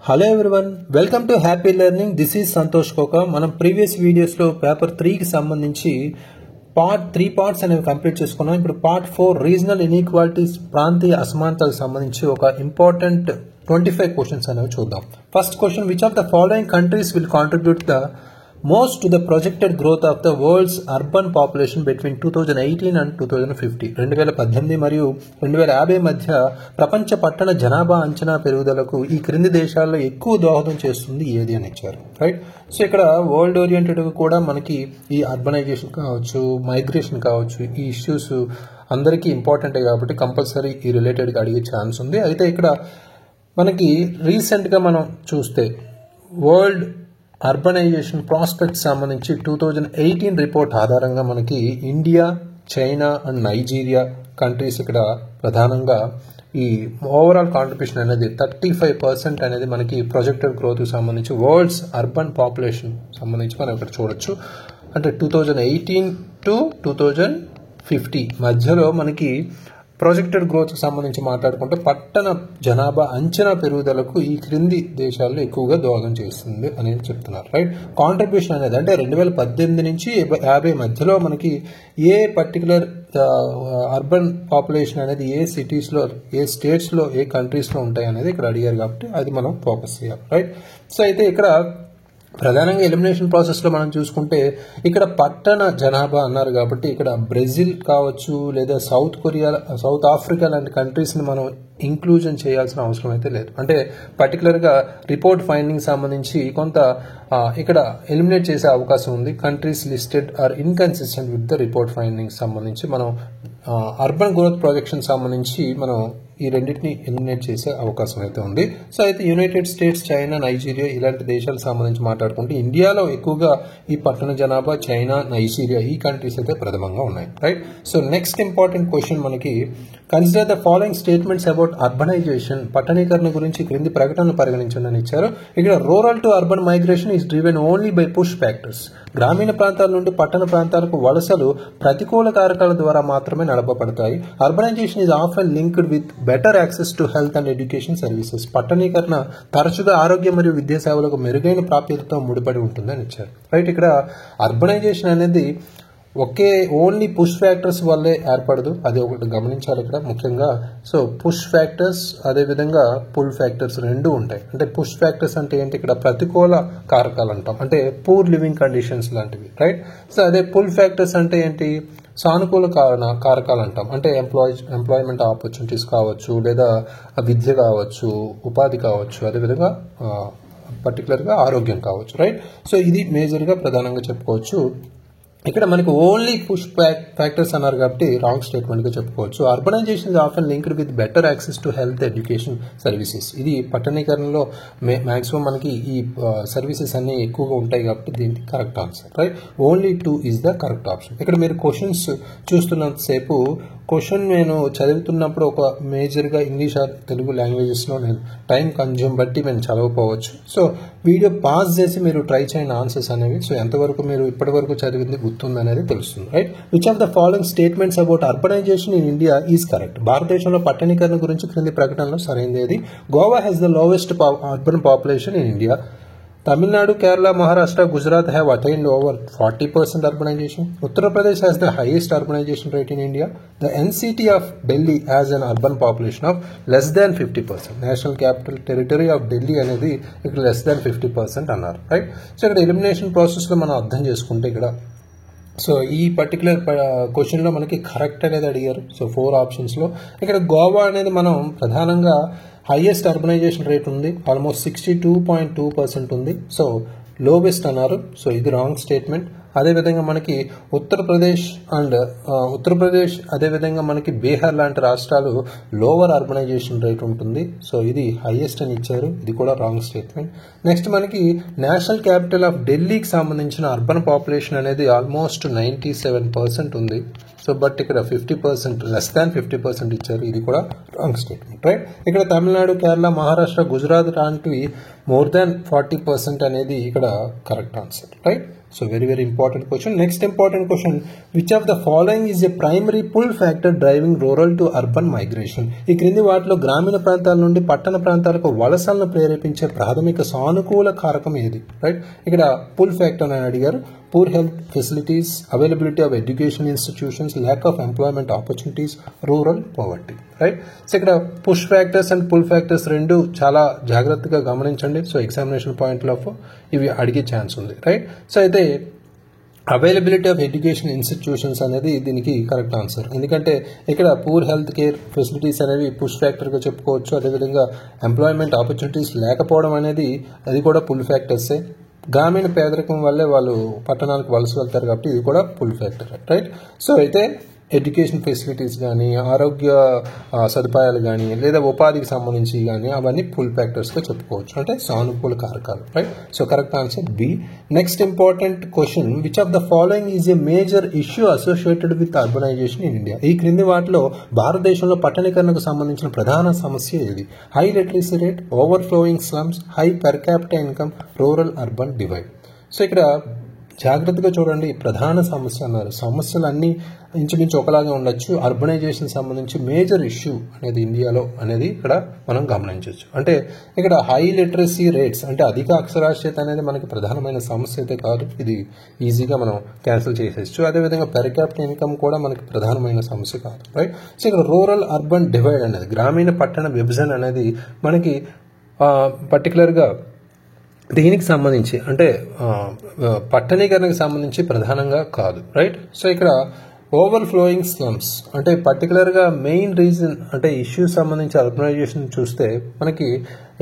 Hello everyone, welcome to Happy Learning. This is Santosh Koka. మనం previous videos లో paper 3 కి సంబంధించి part 3 parts అనేవి కంప్లీట్ చేసుకున్నాం. ఇప్పుడు పార్ట్ 4 రీజనల్ ఇన్ఈక్వాలిటీస్ ప్రాంతీయ అసమానతలకు సంబంధించి ఒక ఇంపార్టెంట్ 25 క్వశ్చన్స్ అనేవి చూద్దాం. First question, which of the following countries will contribute the most to the projected growth of the world's urban population between 2018 and 2050. 2018 మరియు 2050 మధ్య ప్రపంచ పట్టణ జనాభా అంచనా పెరుగుదలకు ఈ క్రింది దేశాల్లో ఎక్కువ దోహదం చేస్తుంది ఏది అని ఇచ్చారు. రైట్, సో ఇక్కడ వరల్డ్ ఓరియంటెడ్ కూడా మనకి ఈ అర్బనైజేషన్ కావచ్చు, మైగ్రేషన్ కావచ్చు, ఈ ఇష్యూస్ అందరికీ ఇంపార్టెంటే కాబట్టి కంపల్సరీ ఈ రిలేటెడ్గా అడిగే ఛాన్స్ ఉంది. అయితే ఇక్కడ మనకి రీసెంట్గా మనం చూస్తే వరల్డ్ అర్బనైజేషన్ ప్రాస్పెక్ట్స్ సంబంధించి 2018 రిపోర్ట్ ఆధారంగా మనకి India, China and Nigeria countries ఇక్కడ ప్రధానంగా ఈ ఓవరాల్ కాంట్రిబ్యూషన్ అనేది 35% అనేది మనకి ప్రొజెక్టెడ్ గ్రోత్ సంబంధించి వరల్డ్స్ అర్బన్ పాపులేషన్ సంబంధించి మనం ఇక్కడ చూడొచ్చు. అంటే 2018 to 2050 మధ్యలో మనకి ప్రాజెక్టెడ్ గ్రోత్కి సంబంధించి మాట్లాడుకుంటే పట్టణ జనాభా అంచనా పెరుగుదలకు ఈ క్రింది దేశాల్లో ఎక్కువగా దోహదం చేస్తుంది అనేది చెప్తున్నారు. రైట్, కాంట్రిబ్యూషన్ అనేది అంటే 2018 నుంచి 50 మధ్యలో మనకి ఏ పర్టికులర్ అర్బన్ పాపులేషన్ అనేది ఏ సిటీస్లో, ఏ స్టేట్స్లో, ఏ కంట్రీస్లో ఉంటాయి అనేది ఇక్కడ అడిగారు కాబట్టి అది మనం ఫోకస్ చేయాలి. రైట్, సో అయితే ఇక్కడ ప్రధానంగా ఎలిమినేషన్ ప్రాసెస్లో మనం చూసుకుంటే ఇక్కడ పట్టణ జనాభా అన్నారు కాబట్టి ఇక్కడ బ్రెజిల్ కావచ్చు లేదా సౌత్ కొరియా, సౌత్ ఆఫ్రికా లాంటి కంట్రీస్ని మనం ఇంక్లూజన్ చేయాల్సిన అవసరం అయితే లేదు. అంటే పర్టికులర్గా రిపోర్ట్ ఫైండింగ్ సంబంధించి కొంత ఇక్కడ ఎలిమినేట్ చేసే అవకాశం ఉంది. Countries listed are inconsistent with the report finding సంబంధించి మనం అర్బన్ గ్రోత్ ప్రొజెక్షన్ సంబంధించి మనం ఈ రెండింటిని ఎలిమినేట్ చేసే అవకాశం అయితే ఉంది. సో అయితే యునైటెడ్ స్టేట్స్, చైనా, నైజీరియా ఇలాంటి దేశాలకు సంబంధించి మాట్లాడుకుంటే ఇండియాలో ఎక్కువగా ఈ పట్టణ జనాభా చైనా, నైజీరియా ఈ కంట్రీస్ అయితే ప్రథమంగా ఉన్నాయి. Right, so next important question మనకి, consider the following statements about urbanisation. పట్టణీకరణ గురించి క్రింది ప్రకటనలు పరిగణించండి అని ఇచ్చారు. ఇక్కడ rural to urban migration is driven only by push factors. గ్రామీణ ప్రాంతాల నుండి పట్టణ ప్రాంతాలకు వలసలు ప్రతికూల కారకాల ద్వారా మాత్రమే నడపబడతాయి. Urbanisation is often linked with better access to health and education services. పట్టణీకరణ తరచుగా ఆరోగ్య మరియు విద్యా సేవలకు మెరుగైన ప్రాప్యతతో ముడిపడి ఉంటుందని ఇచ్చారు. రైట్, ఇక్కడ అర్బనైజేషన్ అనేది ఓన్లీ పుష్ ఫ్యాక్టర్స్ వల్లే ఏర్పడదు, అది ఒకటి గమనించాలి ఇక్కడ ముఖ్యంగా. సో పుష్ ఫ్యాక్టర్స్ అదేవిధంగా పుల్ ఫ్యాక్టర్స్ రెండు ఉంటాయి. అంటే పుష్ ఫ్యాక్టర్స్ అంటే ఏంటి, ఇక్కడ ప్రతికూల కారకాలు అంటాం, అంటే పూర్ లివింగ్ కండిషన్స్ లాంటివి. రైట్, సో అదే పుల్ ఫ్యాక్టర్స్ అంటే ఏంటి, సానుకూల కారకాలు అంటాం, అంటే ఎంప్లాయ్మెంట్ ఆపర్చునిటీస్ కావచ్చు, లేదా విద్య కావచ్చు, ఉపాధి కావచ్చు, అదేవిధంగా పర్టికులర్గా ఆరోగ్యం కావచ్చు. రైట్, సో ఇది మేజర్గా ప్రధానంగా చెప్పుకోవచ్చు. ఇక్కడ మనకి ఓన్లీ పుష్ ఫ్యాక్టర్స్ అన్నారు కాబట్టి రాంగ్ స్టేట్మెంట్గా చెప్పుకోవచ్చు. Urbanisation is often linked with better access to health, education services. ఇది పట్టణీకరణలో మాక్సిమం మనకి ఈ సర్వీసెస్ అన్ని ఎక్కువగా ఉంటాయి కాబట్టి దీనికి correct answer. Right, only 2 is the correct option. ఇక్కడ మీరు క్వశ్చన్స్ చూస్తున్నంతసేపు క్వశ్చన్ నేను చదువుతున్నప్పుడు ఒక మేజర్గా ఇంగ్లీష్ ఆర్ తెలుగు లాంగ్వేజెస్లో నేను టైం కన్జ్యూమ్ బట్టి నేను చదవకపోవచ్చు. సో వీడియో పాజ్ చేసి మీరు ట్రై చేయండి ఆన్సర్స్ అనేవి. సో ఎంతవరకు మీరు ఇప్పటివరకు చదివింది గుర్తుంది అనేది తెలుస్తుంది. Right, which of the following statements about urbanisation in India is correct. భారతదేశంలో పట్టణీకరణ గురించి క్రింది ప్రకటనలో సరైనది. Goa has the lowest urban population in India. Tamil Nadu, Kerala, Maharashtra, Gujarat have attained over 40% urbanization. Uttar Pradesh has the highest urbanization rate in India. The NCT of Delhi has an urban population of less than 50%. National Capital Territory of Delhi అనేది ఇక్కడ less than 50% అన్నారు. Right, so ఇక్కడ elimination ప్రాసెస్లో మనం అర్థం చేసుకుంటే ఇక్కడ so ఈ పర్టికులర్ క్వశ్చన్లో మనకి కరెక్ట్ అనేది అడిగారు. సో 4 ఆప్షన్స్లో ఇక్కడ గోవా అనేది మనం ప్రధానంగా హైయెస్ట్ అర్బనైజేషన్ రేట్ ఉంది, ఆల్మోస్ట్ 62.2% ఉంది. సో లోవెస్ట్ అన్నారు. సో ఇది రాంగ్ స్టేట్మెంట్. అదేవిధంగా మనకి ఉత్తరప్రదేశ్ అదేవిధంగా మనకి బీహార్ లాంటి రాష్ట్రాలు లోవర్ అర్బనైజేషన్ రేట్ ఉంటుంది. సో ఇది హైయెస్ట్ అని ఇచ్చారు, ఇది కూడా రాంగ్ స్టేట్మెంట్. నెక్స్ట్ మనకి నేషనల్ క్యాపిటల్ ఆఫ్ ఢిల్లీకి సంబంధించిన అర్బన్ పాపులేషన్ అనేది ఆల్మోస్ట్ 97% ఉంది. సో బట్ ఇక్కడ 50%, లెస్ దాన్ 50% ఇచ్చారు, ఇది కూడా రాంగ్ స్టేట్మెంట్. రైట్, ఇక్కడ తమిళనాడు, కేరళ, మహారాష్ట్ర, గుజరాత్ లాంటివి మోర్ దాన్ 40% అనేది ఇక్కడ correct answer. Right, so very very important question. Next important question, which of the following is a primary pull factor driving rural to urban migration? ఈ క్రింది వాటిలో గ్రామీణ ప్రాంతాల నుండి పట్టణ ప్రాంతాలకు వలసలను ప్రేరేపించే ప్రాథమిక సానుకూల కారకం ఏది? రైట్, ఇక్కడ పుల్ ఫ్యాక్టర్ అని అడిగారు. Poor health facilities, availability of education institutions, lack of employment opportunities, rural poverty. Right, so ఇక్కడ push factors and pull factors రెండు చాలా జాగ్రత్తగా గమనించండి. సో ఎగ్జామినేషన్ పాయింట్ ఆఫ్ ఇవి అడిగే ఛాన్స్ ఉంది. రైట్, సో అయితే అవైలబిలిటీ ఆఫ్ ఎడ్యుకేషన్ ఇన్స్టిట్యూషన్స్ అనేది దీనికి కరెక్ట్ ఆన్సర్. ఎందుకంటే ఇక్కడ పూర్ హెల్త్ కేర్ ఫెసిలిటీస్ అనేవి పుష్ ఫ్యాక్టర్గా చెప్పుకోవచ్చు. అదేవిధంగా ఎంప్లాయ్మెంట్ ఆపర్చునిటీస్ లేకపోవడం అనేది అది కూడా పుల్ ఫ్యాక్టర్సే. గ్రామీణ పేదరికం వల్లే వాళ్ళు పట్టణాలకు వలస వెళ్తారు కాబట్టి ఇది కూడా పుల్ ఫ్యాక్టర్. రైట్, సో అయితే ఎడ్యుకేషన్ ఫెసిలిటీస్ కానీ, ఆరోగ్య సదుపాయాలు కానీ, లేదా ఉపాధికి సంబంధించి కానీ అవన్నీ పుల్ ఫ్యాక్టర్స్గా చెప్పుకోవచ్చు, అంటే సానుకూల కారకాలు. Right, so correct answer B. Next important question, which of the following is a major issue associated with urbanisation in India? ఈ క్రింది వాటిలో భారతదేశంలో పట్టణీకరణకు సంబంధించిన ప్రధాన సమస్య ఏది? High literacy rate, overflowing slums, high per capita income, rural urban divide. So ఇక్కడ జాగ్రత్తగా చూడండి, ప్రధాన సమస్య అన్నారు. సమస్యలు అన్నీ ఇంచుమించు ఒకలాగా ఉండొచ్చు. అర్బనైజేషన్ సంబంధించి మేజర్ ఇష్యూ అనేది ఇండియాలో అనేది ఇక్కడ మనం గమనించవచ్చు. అంటే ఇక్కడ హై లిటరసీ రేట్స్ అంటే అధిక అక్షరాస్యత అనేది మనకి ప్రధానమైన సమస్య అయితే కాదు, ఇది ఈజీగా మనం క్యాన్సిల్ చేసేయచ్చు. అదేవిధంగా పెర్ క్యాపిటల్ ఇన్కమ్ కూడా మనకి ప్రధానమైన సమస్య కాదు. రైట్, సో ఇక్కడ రూరల్ అర్బన్ డివైడ్ అనేది గ్రామీణ పట్టణ విభజన అనేది మనకి పర్టికులర్గా దీనికి సంబంధించి అంటే పట్టణీకరణకు సంబంధించి ప్రధానంగా కాదు. రైట్, సో ఇక్కడ ఓవర్ఫ్లోయింగ్ స్లమ్స్ అంటే పర్టికులర్గా మెయిన్ రీజన్ అంటే ఇష్యూస్ సంబంధించి అర్బనైజేషన్ చూస్తే మనకి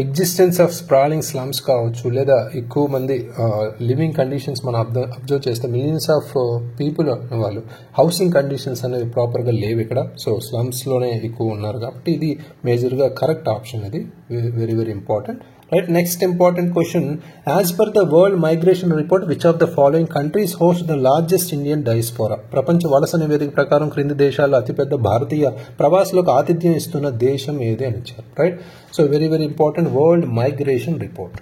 ఎగ్జిస్టెన్స్ ఆఫ్ స్ప్రాలింగ్ స్లమ్స్ కావచ్చు, లేదా ఎక్కువ మంది లివింగ్ కండిషన్స్ మనం అబ్జర్వ్ చేస్తే మిలియన్స్ ఆఫ్ పీపుల్ వాళ్ళు హౌసింగ్ కండిషన్స్ అనేవి ప్రాపర్గా లేవు ఇక్కడ. సో స్లమ్స్లోనే ఎక్కువ ఉన్నారు కాబట్టి ఇది మేజర్గా కరెక్ట్ ఆప్షన్. ఇది very very important. Right, next important question, as per the World Migration Report, which of the following countries host the largest Indian diaspora? ప్రపంచ వలస నివేదిక ప్రకారం క్రింది దేశాల్లో అతిపెద్ద భారతీయ ప్రవాసులకు ఆతిథ్యం ఇస్తున్న దేశం ఏది అని ఇచ్చారు. Right, so very very important world migration report.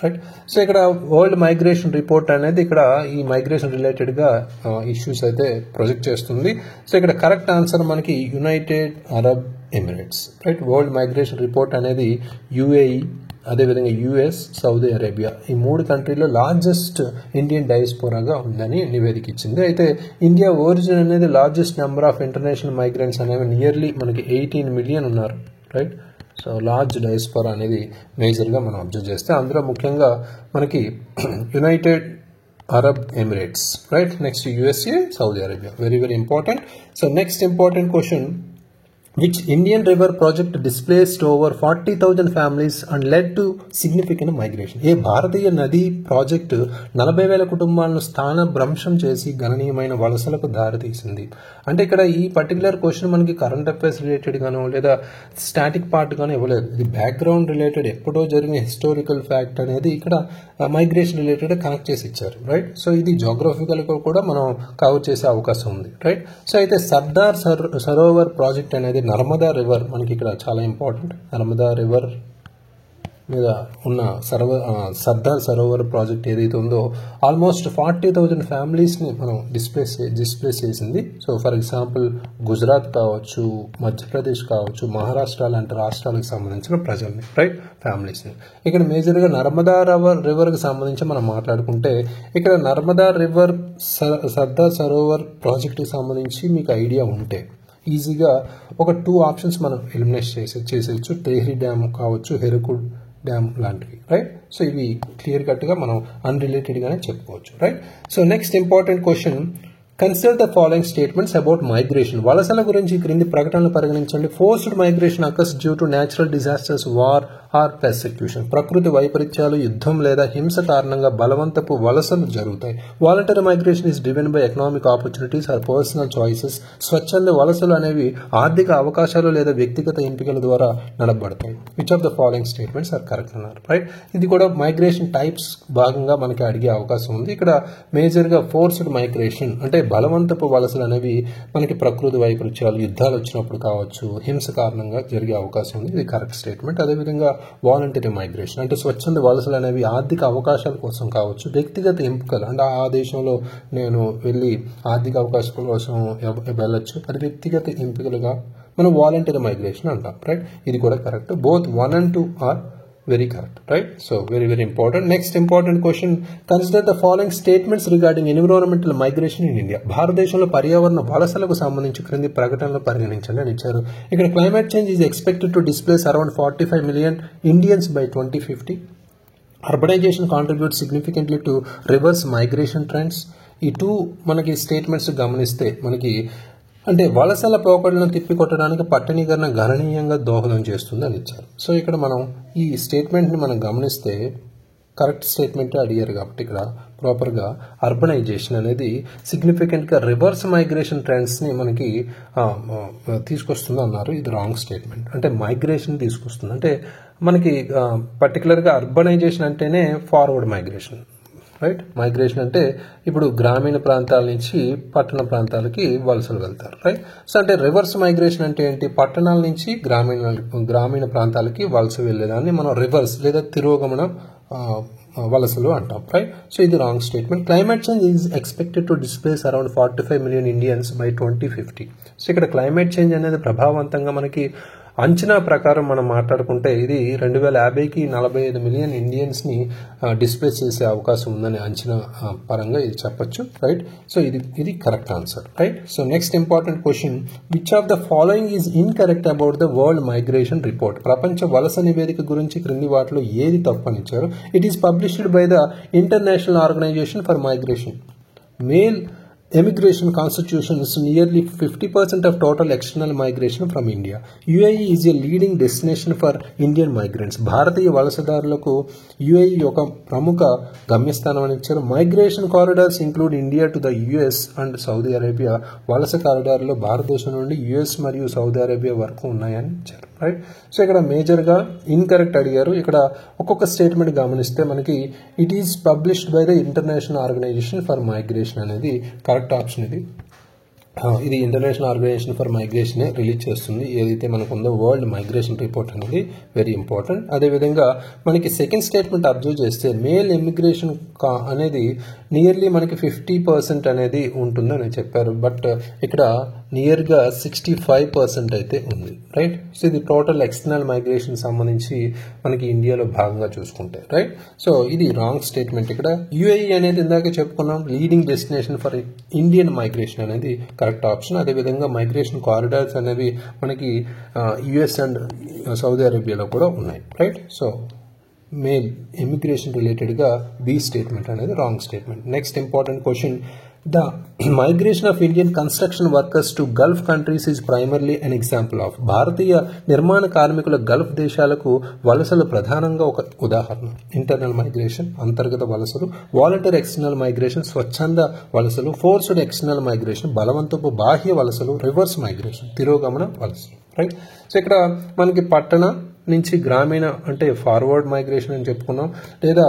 Right, so ఇక్కడ వరల్డ్ మైగ్రేషన్ రిపోర్ట్ అనేది ఇక్కడ ఈ మైగ్రేషన్ రిలేటెడ్గా ఇష్యూస్ అయితే ప్రొజెక్ట్ చేస్తుంది. సో ఇక్కడ కరెక్ట్ ఆన్సర్ మనకి United Arab Emirates. Right, world migration report అనేది యుఏఈ, అదేవిధంగా యుఎస్, సౌదీ అరేబియా ఈ 3 కంట్రీలో లార్జెస్ట్ ఇండియన్ డయాస్పోరాగా ఉందని నివేదిక ఇచ్చింది. అయితే ఇండియా ఒరిజిన్ అనేది largest number of international migrants అనేవి నియర్లీ మనకి 18 మిలియన్ ఉన్నారు. రైట్, సో లార్జ్ డయాస్పోరా అనేది మేజర్గా మనం అబ్జర్వ్ చేస్తే అందులో ముఖ్యంగా మనకి United Arab Emirates. Right, next USA, Saudi Arabia. Very very important. So next important question, which Indian river project displaced over 40,000 families and led to significant migration? ఏ భారతీయ నదీ project 40,000 కుటుంబాలను స్థానభ్రంశం చేసి గణనీయమైన వలసలకు దారితీసింది. అంటే ఇక్కడ ఈ పర్టికులర్ క్వశ్చన్ మనకి కరెంట్ అఫైర్స్ రిలేటెడ్ గాను లేదా స్టాటిక్ పార్ట్ గాను ఇవ్వలేదు. ఇది బ్యాక్గ్రౌండ్ రిలేటెడ్ ఎప్పుడో జరిగిన హిస్టారికల్ ఫ్యాక్ట్ అనేది ఇక్కడ మైగ్రేషన్ రిలేటెడ్ కనెక్ట్ చేసి ఇచ్చారు. రైట్, సో ఇది జోగ్రఫికల్ కూడా మనం కవర్ చేసే అవకాశం ఉంది. రైట్, సో అయితే సర్దార్ సరోవర్ ప్రాజెక్ట్ అనేది నర్మదా రివర్ మనకి ఇక్కడ చాలా ఇంపార్టెంట్. నర్మదా రివర్ మీద ఉన్న సర్దార్ సరోవర్ ప్రాజెక్ట్ ఏదైతే ఉందో ఆల్మోస్ట్ 40,000 ఫ్యామిలీస్ని మనం డిస్ప్లేస్ చేసింది. సో ఫర్ ఎగ్జాంపుల్ గుజరాత్ కావచ్చు, మధ్యప్రదేశ్ కావచ్చు, మహారాష్ట్ర లాంటి రాష్ట్రాలకు సంబంధించిన ప్రజల్ని, రైట్, ఫ్యామిలీస్ని. ఇక్కడ మేజర్గా నర్మదా రివర్కి సంబంధించి మనం మాట్లాడుకుంటే ఇక్కడ నర్మదా రివర్ సర్దార్ సరోవర్ ప్రాజెక్ట్కి సంబంధించి మీకు ఐడియా ఉంటే ఈజీగా ఒక 2 ఆప్షన్స్ మనం ఎలిమినేట్ చేసేయచ్చు. తెహ్రీ డ్యామ్ కావచ్చు, హెరకుడ్ డ్యామ్ లాంటివి. రైట్, సో ఇవి క్లియర్ కట్గా మనం అన్రిలేటెడ్గానే చెప్పుకోవచ్చు. Right, so next important question, consider the following statements about migration. వలసల గురించి క్రింది ప్రకటనలు పరిగణించండి. Forced migration occurs due to natural disasters, war or persecution. ప్రకృతి వైపరీత్యాలు, యుద్ధం లేదా హింస కారణంగా బలవంతపు వలసలు జరుగుతాయి. Voluntary migration is driven by economic opportunities or personal choices. స్వచ్ఛంద వలసలు అనేవి ఆర్థిక అవకాశాలు లేదా వ్యక్తిగత ఎంపికల ద్వారా నడపబడతాయి. Which of the following statements are correct అన్నారు. రైట్, ఇది కూడా మైగ్రేషన్ టైప్స్ భాగంగా మనకి అడిగే అవకాశం ఉంది. ఇక్కడ మేజర్గా ఫోర్స్డ్ మైగ్రేషన్ అంటే బలవంతపు వలసలు అనేవి మనకి ప్రకృతి వైపరీత్యాలు, యుద్ధాలు వచ్చినప్పుడు కావచ్చు, హింస కారణంగా జరిగే అవకాశం ఉంది. ఇది కరెక్ట్ స్టేట్మెంట్. అదేవిధంగా వాలంటరీ మైగ్రేషన్ అంటే స్వచ్ఛంద వలసలు అనేవి ఆర్థిక అవకాశాల కోసం కావచ్చు, వ్యక్తిగత ఎంపికలు అంటే ఆ దేశంలో నేను వెళ్ళి ఆర్థిక అవకాశాల కోసం వెళ్ళొచ్చు, అది వ్యక్తిగత ఎంపికలుగా మనం వాలంటరీ మైగ్రేషన్ అంటాం. రైట్, ఇది కూడా కరెక్ట్. బోత్ 1 and 2 ఆర్ very correct, right? So very important. Next important question, consider the following statements regarding environmental migration in India. భారతదేశంలో పర్యావరణ వలసలకు సంబంధించి క్రింది ప్రకటనలు పరిగణించండి అని ఇచ్చారు. ఇక్కడ climate change is expected to displace around 45 million Indians by 2050. Urbanization contributes significantly to reverse migration trends. ఈ టూ మనకి స్టేట్మెంట్స్ గమనిస్తే మనకి అంటే వలసల పోకడలను తిప్పికొట్టడానికి పట్టణీకరణ గణనీయంగా దోహదం చేస్తుంది అని ఇచ్చారు. సో ఇక్కడ మనం ఈ స్టేట్మెంట్ని మనం గమనిస్తే కరెక్ట్ స్టేట్మెంట్ అడిగారు కాబట్టి ఇక్కడ ప్రాపర్గా అర్బనైజేషన్ అనేది సిగ్నిఫికెంట్గా రివర్స్ మైగ్రేషన్ ట్రెండ్స్ని మనకి తీసుకొస్తుంది అన్నారు. ఇది రాంగ్ స్టేట్మెంట్. అంటే మైగ్రేషన్ తీసుకొస్తుంది అంటే మనకి పర్టికులర్గా అర్బనైజేషన్ అంటేనే ఫార్వర్డ్ మైగ్రేషన్. రైట్, మైగ్రేషన్ అంటే ఇప్పుడు గ్రామీణ ప్రాంతాల నుంచి పట్టణ ప్రాంతాలకి వలసలు వెళ్తారు. రైట్, సో అంటే రివర్స్ మైగ్రేషన్ అంటే ఏంటి, పట్టణాల నుంచి గ్రామీణ ప్రాంతాలకి వలస వెళ్ళేదాన్ని మనం రివర్స్ లేదా తిరోగమన వలసలు అంటాం. రైట్, సో ఇది wrong statement. Climate change is expected to displace around 45 million Indians by 2050. So ఇక్కడ క్లైమేట్ చేంజ్ అనేది ప్రభావవంతంగా మనకి అంచనా ప్రకారం మనం మాట్లాడుకుంటే ఇది 2050కి 45 million ఇండియన్స్ని డిస్ప్లేస్ చేసే అవకాశం ఉందని అంచనా పరంగా ఇది చెప్పొచ్చు. రైట్, సో ఇది correct answer. Right, so next important question, which of the following is incorrect about the world migration report. ప్రపంచ వలస నివేదిక గురించి క్రింది వాటిలో ఏది తప్పనిచ్చారు. It is published by the international organisation for Migration. Male emigration constitutes nearly 50% of total external migration from India. UAE is a leading destination for Indian migrants. భారతీయ వలసదారులకు UAE ఒక ప్రముఖ గమ్యస్థానం అని ఇచ్చారు. Migration corridors include India to the US and Saudi Arabia. వలస కారిడార్లో భారతదేశం నుండి US మరియు సౌదీ అరేబియా వరకు ఉన్నాయని ఇచ్చారు. రైట్, సో ఇక్కడ మేజర్గా ఇన్కరెక్ట్ అడిగారు. ఇక్కడ ఒక్కొక్క స్టేట్మెంట్ గమనిస్తే మనకి it is published by the international organisation for migration అనేది కరెక్ట్ ఆప్షన్. ఇది international organisation for migration release చేస్తుంది ఏదైతే మనకు ఉందో వరల్డ్ మైగ్రేషన్ రిపోర్ట్ అనేది వెరీ ఇంపార్టెంట్. అదేవిధంగా మనకి సెకండ్ స్టేట్మెంట్ అబ్జర్వ్ చేస్తే మేల్ ఎమిగ్రేషన్ అనేది నియర్లీ మనకి 50% అనేది ఉంటుందని చెప్పారు. బట్ ఇక్కడ నియర్గా 65% అయితే ఉంది. రైట్, సో ఇది టోటల్ ఎక్స్టర్నల్ మైగ్రేషన్ సంబంధించి మనకి ఇండియాలో భాగంగా చూసుకుంటే. రైట్, సో ఇది రాంగ్ స్టేట్మెంట్. ఇక్కడ UAE అనేది ఇందాక చెప్పుకున్నాం leading destination for Indian migration అనేది కరెక్ట్ ఆప్షన్. అదేవిధంగా మైగ్రేషన్ కారిడార్స్ అనేవి మనకి US అండ్ సౌదీ అరేబియాలో కూడా ఉన్నాయి. రైట్, సో మేల్ ఎమిగ్రేషన్ రిలేటెడ్గా బి స్టేట్మెంట్ అనేది wrong statement. Next important question, the migration of Indian construction workers to Gulf countries is primarily an example of. భారతీయ నిర్మాణ కార్మికుల గల్ఫ్ దేశాలకు వలసలు ప్రధానంగా ఒక ఉదాహరణ. ఇంటర్నల్ మైగ్రేషన్ అంతర్గత వలసలు, వాలంటరీ ఎక్స్టర్నల్ మైగ్రేషన్ స్వచ్ఛంద వలసలు, ఫోర్స్డ్ ఎక్స్టర్నల్ మైగ్రేషన్ బలవంతపు బాహ్య వలసలు, రివర్స్ మైగ్రేషన్ తిరోగమన వలసలు. రైట్, సో ఇక్కడ మనకి పట్టణ నుంచి గ్రామీణ అంటే ఫార్వర్డ్ మైగ్రేషన్ అని చెప్పుకున్నాం, లేదా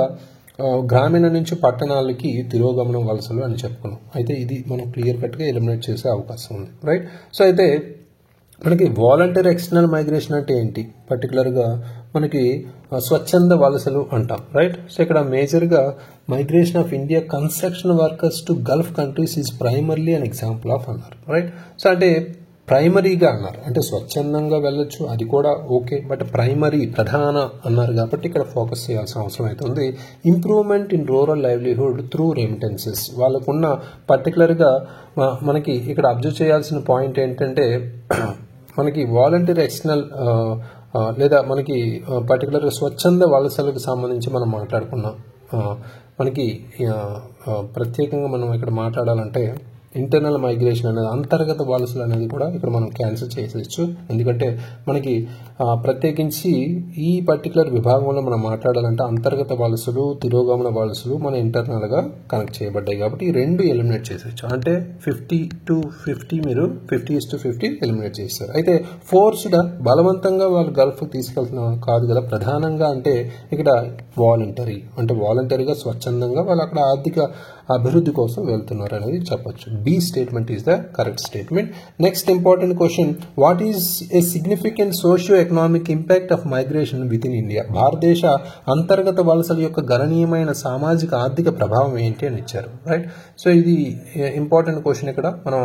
గ్రామీణ నుంచి పట్టణాలకి తిరోగమనం వలసలు అని చెప్పుకున్నాం. అయితే ఇది మనం క్లియర్ కట్గా ఎలిమినేట్ చేసే అవకాశం ఉంది. రైట్, సో అయితే మనకి వాలంటరీ ఎక్స్టర్నల్ మైగ్రేషన్ అంటే ఏంటి, పర్టికులర్గా మనకి స్వచ్ఛంద వలసలు అంటాం. రైట్, సో ఇక్కడ మేజర్గా migration of India construction workers to Gulf countries is primarily an example of అన్నారు. రైట్, సో అంటే ప్రైమరీగా అన్నారు అంటే స్వచ్ఛందంగా వెళ్ళొచ్చు అది కూడా ఓకే, బట్ ప్రైమరీ ప్రధాన అన్నారు కాబట్టి ఇక్కడ ఫోకస్ చేయాల్సిన అవసరం అయితే ఉంది. Improvement in rural livelihood through remittances, వాళ్ళకున్న పర్టికులర్గా మనకి ఇక్కడ అబ్జర్వ్ చేయాల్సిన పాయింట్ ఏంటంటే మనకి వాలంటీర్ ఎక్స్టర్నల్ లేదా మనకి పర్టికులర్గా స్వచ్ఛంద వలసలకు సంబంధించి మనం మాట్లాడుకున్నాం. మనకి ప్రత్యేకంగా మనం ఇక్కడ మాట్లాడాలంటే ఇంటర్నల్ మైగ్రేషన్ అనేది అంతర్గత వలసలు అనేది కూడా ఇక్కడ మనం క్యాన్సిల్ చేసేయచ్చు. ఎందుకంటే మనకి ప్రత్యేకించి ఈ పర్టికులర్ విభాగంలో మనం మాట్లాడాలంటే అంతర్గత వలసలు తిరోగమన వలసలు మన ఇంటర్నల్గా కనెక్ట్ చేయబడ్డాయి కాబట్టి ఈ రెండు ఎలిమినేట్ చేసేయచ్చు. అంటే 50-50 మీరు 50:50 ఎలిమినేట్ చేస్తారు. అయితే ఫోర్స్డ్ బలవంతంగా వాళ్ళు గల్ఫ్ తీసుకెళ్తున్నా కాదు కదా, ప్రధానంగా అంటే ఇక్కడ వాలంటరీ అంటే వాలంటరీగా స్వచ్ఛందంగా వాళ్ళు అక్కడ ఆర్థిక అభివృద్ధి కోసం వెళ్తున్నారు అనేది చెప్పొచ్చు. B statement is the correct statement. Next important question, what is a significant socio-economic impact of migration within India? భారతదేశ అంతర్గత వలసల యొక్క గణనీయమైన సామాజిక ఆర్థిక ప్రభావం ఏంటి అని ఇచ్చారు, రైట్. సో ఇది ఇంపార్టెంట్ క్వశ్చన్. ఇక్కడ మనం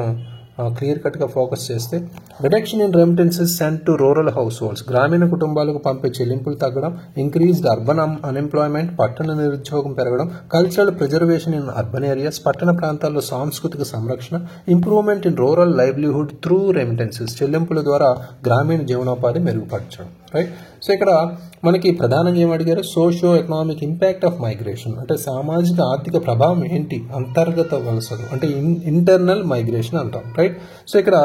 క్లియర్ కట్గా ఫోకస్ చేస్తే, reduction in remittances sent to rural house holds, గ్రామీణ కుటుంబాలకు పంపే చెల్లింపులు తగ్గడం, ఇంక్రీజ్డ్ అర్బన్ అన్ఎంప్లాయ్మెంట్, పట్టణ నిరుద్యోగం పెరగడం, cultural preservation in urban areas, పట్టణ ప్రాంతాల్లో సాంస్కృతిక సంరక్షణ, improvement in rural livelihood through remittances, చెల్లింపుల ద్వారా గ్రామీణ జీవనోపాధి మెరుగుపరచడం, రైట్. సో ఇక్కడ మనకి ప్రధానంగా ఏం అడిగారు, socio economic impact of migration అంటే సామాజిక ఆర్థిక ప్రభావం ఏంటి, అంతర్గత వలసలు అంటే ఇంటర్నల్ మైగ్రేషన్ అంటాం, రైట్. సో ఇక్కడ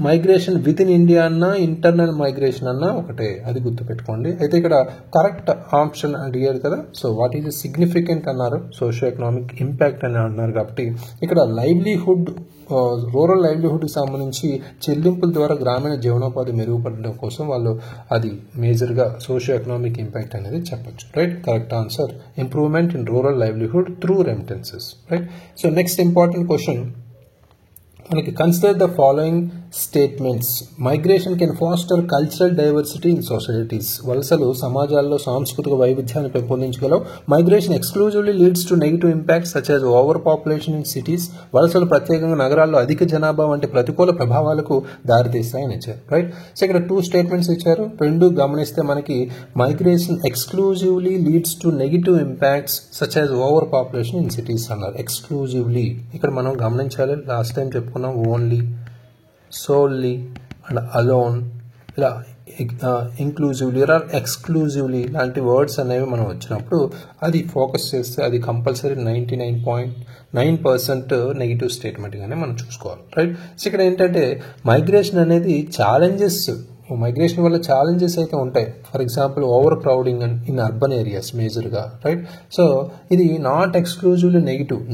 మైగ్రేషన్ విత్ ఇన్ ఇండియా అన్నా ఇంటర్నల్ మైగ్రేషన్ అన్నా ఒకటే, అది గుర్తుపెట్టుకోండి. అయితే ఇక్కడ కరెక్ట్ ఆప్షన్ అడిగారు కదా. సో వాట్ ఈజ్ సిగ్నిఫికెంట్ అన్నారు, సోషియో ఎకనామిక్ ఇంపాక్ట్ అని అన్నారు కాబట్టి ఇక్కడ లైవ్లీహుడ్, రూరల్ లైవ్లీహుడ్కి సంబంధించి చెల్లింపుల ద్వారా గ్రామీణ జీవనోపాధి మెరుగుపడడం కోసం వాళ్ళు అది మేజర్గా సోషియో ఎకనామిక్ ఇంపాక్ట్ అనేది చెప్పొచ్చు, right. Correct answer improvement in rural livelihood through remittances, right. So next important question మనకి, consider the following statements. Migration can foster cultural diversity in societies, వలసలు సమాజాల్లో సాంస్కృతిక వైవిధ్యాన్ని పెంపొందించగలవు. Migration exclusively leads to negative impacts such as over population in cities, వలసలు ప్రత్యేకంగా నగరాల్లో అధిక జనాభా వంటి ప్రతికూల ప్రభావాలకు దారితీస్తాయని ఇచ్చారు, రైట్. సో ఇక్కడ 2 స్టేట్మెంట్స్ ఇచ్చారు, రెండు గమనిస్తే మనకి migration exclusively leads to negative impacts such as over population in cities అన్నారు. ఎక్స్క్లూజివ్లీ ఇక్కడ మనం గమనించాలి, లాస్ట్ టైం చెప్పుకున్నాం ఓన్లీ, సోల్లీ అండ్ అలోన్, ఇలా ఇంక్లూజివ్లీ ఆర్ ఎక్స్క్లూజివ్లీ లాంటి వర్డ్స్ అనేవి మనం వచ్చినప్పుడు అది ఫోకస్ చేస్తే అది కంపల్సరీ 99.9% నెగిటివ్ స్టేట్మెంట్గానే మనం చూసుకోవాలి, రైట్. సో ఇక్కడ ఏంటంటే మైగ్రేషన్ అనేది మైగ్రేషన్ వల్ల ఛాలెంజెస్ అయితే ఉంటాయి. For example over crowding in urban areas మేజర్గా, రైట్. సో ఇది నాట్ ఎక్స్క్లూజివ్లీ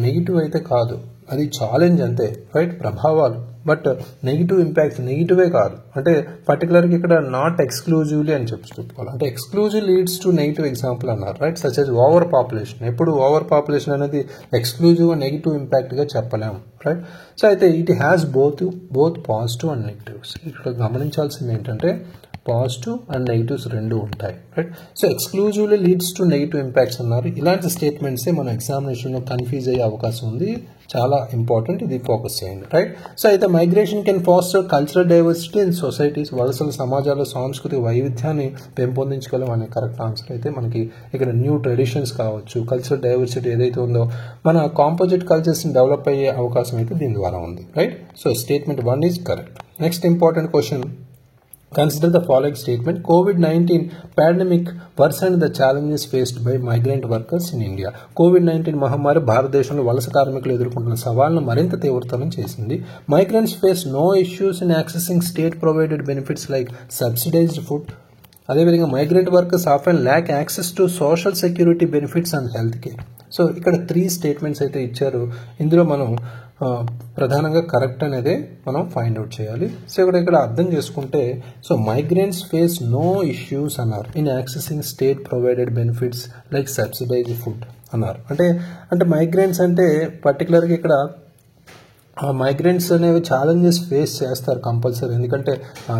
నెగిటివ్ అయితే కాదు, అది ఛాలెంజ్ అంతే, రైట్. ప్రభావాలు, బట్ నెగిటివ్ ఇంపాక్ట్స్ నెగిటివే కాదు. అంటే పర్టికులర్గా ఇక్కడ నాట్ ఎక్స్క్లూజివ్లీ అని చెప్పుకోవాలి. అంటే exclusive leads to negative example అన్నారు, right. Such as over population, ఎప్పుడు ఓవర్ పాపులేషన్ అనేది ఎక్స్క్లూజివ్ నెగిటివ్ ఇంపాక్ట్గా చెప్పలేము, రైట్. సో అయితే it has both positive and negatives. ఇక్కడ గమనించాల్సింది ఏంటంటే పాజిటివ్ అండ్ నెగిటివ్స్ రెండు ఉంటాయి, right. So exclusively leads to negative impacts అన్నారు. ఇలాంటి స్టేట్మెంట్సే మన ఎగ్జామినేషన్లో కన్ఫ్యూజ్ అయ్యే అవకాశం ఉంది, చాలా ఇంపార్టెంట్, ఇది ఫోకస్ చేయండి, రైట్. సో అయితే migration can foster cultural diversity in societies, వలసల సమాజాల్లో సాంస్కృతిక వైవిధ్యాన్ని పెంపొందించగలం అనే కరెక్ట్ ఆన్సర్ అయితే మనకి ఇక్కడ న్యూ ట్రెడిషన్స్ కావచ్చు, కల్చరల్ డైవర్సిటీ ఏదైతే ఉందో మన కాంపోజిట్ కల్చర్స్ని డెవలప్ అయ్యే అవకాశం అయితే దీని ద్వారా ఉంది, right. So statement 1 is correct. Next important question, consider the following statement. COVID-19 pandemic worsened the challenges faced by migrant workers in India. COVID-19 మహమ్మారి భారతదేశంలో వలస కార్మికులు ఎదుర్కొంటున్న సవాళ్లను మరింత తీవ్రతరం చేసింది. Migrants face no issues in accessing state provided benefits like subsidized food. అదేవిధంగా migrant workers often lack access to social security benefits and health care. So ఇక్కడ 3 స్టేట్మెంట్స్ అయితే ఇచ్చారు. ఇందులో మనం ప్రధానంగా కరెక్ట్ అనేదే మనం ఫైండ్ అవుట్ చేయాలి. సో ఇక్కడ అర్థం చేసుకుంటే, so migrants face no issues అన్నారు in accessing state provided benefits like subsidised food అన్నారు. అంటే మైగ్రెంట్స్ అంటే పర్టికులర్గా ఇక్కడ మైగ్రెంట్స్ అనేవి ఛాలెంజెస్ ఫేస్ చేస్తారు కంపల్సరీ, ఎందుకంటే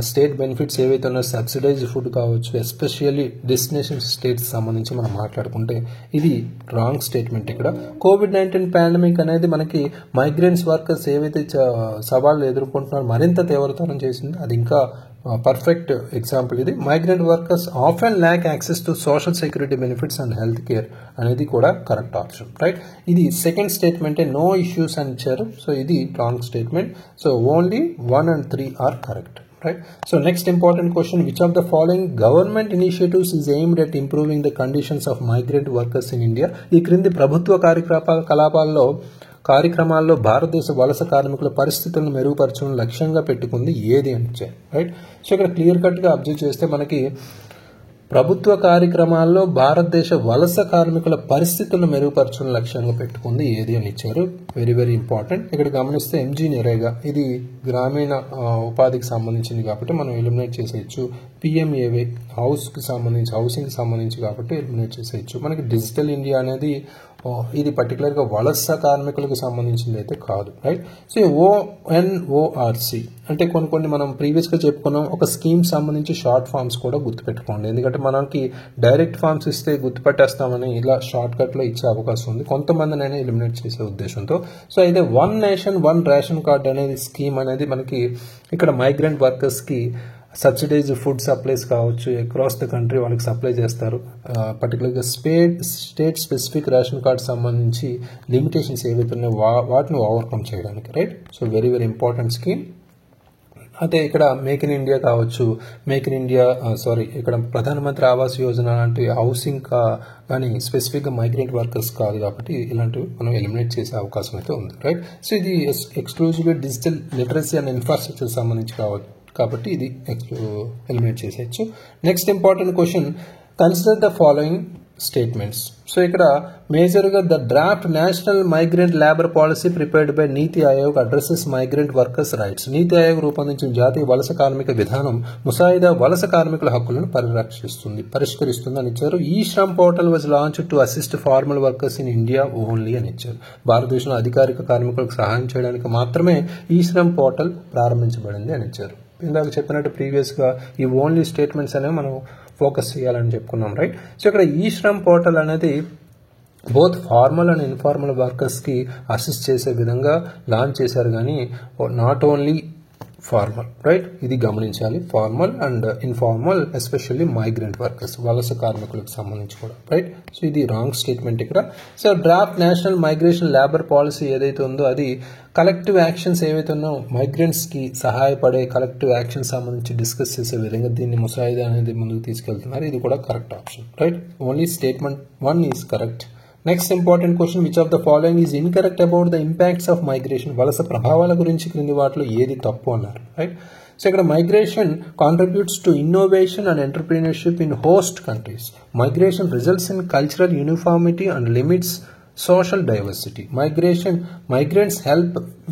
స్టేట్ బెనిఫిట్స్ ఏవైతే ఉన్నాయో సబ్సిడైజ్డ్ ఫుడ్ కావచ్చు, ఎస్పెషల్లీ డెస్టినేషన్ స్టేట్స్ సంబంధించి మనం మాట్లాడుకుంటే ఇది రాంగ్ స్టేట్మెంట్. ఇక్కడ COVID-19 పాండమిక్ అనేది మనకి మైగ్రెంట్స్ వర్కర్స్ ఏవైతే సవాళ్ళు ఎదుర్కొంటున్నారో మరింత తీవ్రతరం చేసింది, అది ఇంకా పర్ఫెక్ట్ ఎగ్జాంపుల్ ఇది. Migrant workers often lack access to social security benefits and health care అనేది కూడా కరెక్ట్ ఆప్షన్, రైట్. ఇది సెకండ్ స్టేట్మెంటే నో ఇష్యూస్ అని ఇచ్చారు, సో ఇది wrong statement. So only 1 and 3 are correct, right. So next important question, which of the following government initiatives is aimed at improving the conditions of migrant workers in India? ఈ క్రింది ప్రభుత్వ కార్యక్రమాల్లో భారతదేశ వలస కార్మికుల పరిస్థితులను మెరుగుపరచడం లక్ష్యంగా పెట్టుకుంది ఏది అని ఇచ్చారు, రైట్. సో ఇక్కడ క్లియర్ కట్గా అబ్జర్వ్ చేస్తే మనకి ప్రభుత్వ కార్యక్రమాల్లో భారతదేశ వలస కార్మికుల పరిస్థితులను మెరుగుపరచడం లక్ష్యంగా పెట్టుకుంది ఏది అని ఇచ్చారు. Very very important. ఇక్కడ గమనిస్తే ఎంజీ నరేగా ఇది గ్రామీణ ఉపాధికి సంబంధించింది కాబట్టి మనం ఎలిమినేట్ చేసేయచ్చు. పిఎంఏవై హౌసింగ్కి సంబంధించి కాబట్టి ఎలిమినేట్ చేసేయచ్చు. మనకి డిజిటల్ ఇండియా అనేది ఇది పర్టికులర్గా వలస కార్మికులకు సంబంధించింది అయితే కాదు, రైట్. సో ONORC అంటే కొన్ని మనం ప్రీవియస్గా చెప్పుకున్నాం. ఒక స్కీమ్ సంబంధించి షార్ట్ ఫామ్స్ కూడా గుర్తుపెట్టుకోండి, ఎందుకంటే మనకి డైరెక్ట్ ఫామ్స్ ఇస్తే గుర్తుపెట్టేస్తామని ఇలా షార్ట్ కట్లో ఇచ్చే అవకాశం ఉంది, కొంతమందినైనా ఎలిమినేట్ చేసే ఉద్దేశంతో. సో అయితే one nation one ration card అనేది స్కీమ్ అనేది మనకి ఇక్కడ మైగ్రెంట్ వర్కర్స్కి సబ్సిడైజ్ ఫుడ్ సప్లైస్ కావచ్చు, అక్రాస్ ద కంట్రీ వాళ్ళకి సప్లై చేస్తారు. పర్టికులర్గా స్టేట్ స్పెసిఫిక్ రేషన్ కార్డ్ సంబంధించి లిమిటేషన్స్ ఏవైతే ఉన్నాయో వాటిని ఓవర్కమ్ చేయడానికి, right. So very very important scheme. అయితే ఇక్కడ మేక్ ఇన్ ఇండియా కావచ్చు, ఇక్కడ ప్రధానమంత్రి ఆవాస్ యోజన లాంటి హౌసింగ్ కానీ స్పెసిఫిక్గా మైగ్రెంట్ వర్కర్స్ కాదు కాబట్టి ఇలాంటివి మనం ఎలిమినేట్ చేసే అవకాశం అయితే ఉంది, రైట్. సో ఇది ఎక్స్క్లూజివ్గా డిజిటల్ లిటరసీ అండ్ ఇన్ఫ్రాస్ట్రక్చర్ సంబంధించి కాబట్టి ఇది ఎలిమినేట్ చేసేయచ్చు. Next important question, consider the following statements. So ఇక్కడ మేజర్గా the draft national migrant labour policy prepared by Niti Aayog addresses migrant workers rights. Niti Aayog రూపొందించిన జాతీయ వలస కార్మిక విధానం ముసాయిదా వలస కార్మికుల హక్కులను పరిష్కరిస్తుంది అని ఇచ్చారు. ఈ Shram portal was launch to assist formal workers in India only అని ఇచ్చారు. భారతదేశంలో అధికారిక కార్మికులకు సహాయం చేయడానికి మాత్రమే ఈ శ్రమ్ పోర్టల్ ప్రారంభించబడింది అని ఇచ్చారు. ఇందాక చెప్పినట్టు ప్రీవియస్గా ఈ ఓన్లీ స్టేట్మెంట్స్ అనేవి మనం ఫోకస్ చేయాలని చెప్పుకున్నాం, రైట్. సో ఇక్కడ ఈ శ్రమ్ పోర్టల్ అనేది బోత్ ఫార్మల్ అండ్ ఇన్ఫార్మల్ వర్కర్స్కి అసిస్ట్ చేసే విధంగా లాంచ్ చేశారు, కానీ నాట్ ఓన్లీ ఫార్మల్, రైట్. ఇది గమనించాలి, formal and informal especially migrant workers వలస కార్మికులకు సంబంధించి కూడా, రైట్. సో ఇది రాంగ్ స్టేట్మెంట్ ఇక్కడ. So draft national migration labour policy ఏదైతే ఉందో అది కలెక్టివ్ యాక్షన్స్ ఏవైతే ఉన్నాయో మైగ్రెంట్స్కి సహాయపడే కలెక్టివ్ యాక్షన్స్ సంబంధించి డిస్కస్ చేసే విధంగా దీన్ని ముసాయిదా అనేది ముందుకు తీసుకెళ్తున్నారు. ఇది కూడా correct option, right. Only statement 1 is correct. Next important question, which of the following is incorrect about the impacts of migration. వలస ప్రభావాల గురించి క్రింది వాటిలో ఏది తప్పు అన్నారు, రైట్. సో ఇక్కడ migration contributes to innovation and entrepreneurship in host countries. Migration results in cultural uniformity and limits social diversity. Migrants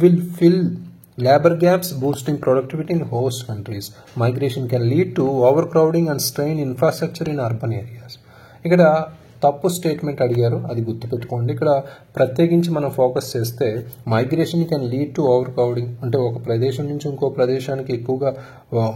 will fill labor gaps, boosting productivity in host countries. Migration can lead to overcrowding and strain infrastructure in urban areas. ఇక్కడ తప్పు statement అడిగారు, అది గుర్తుపెట్టుకోండి. ఇక్కడ ప్రత్యేకించి మనం focus చేస్తే migration can lead to over crowding, అంటే ఒక ప్రదేశం నుంచి ఇంకో ప్రదేశానికి ఎక్కువగా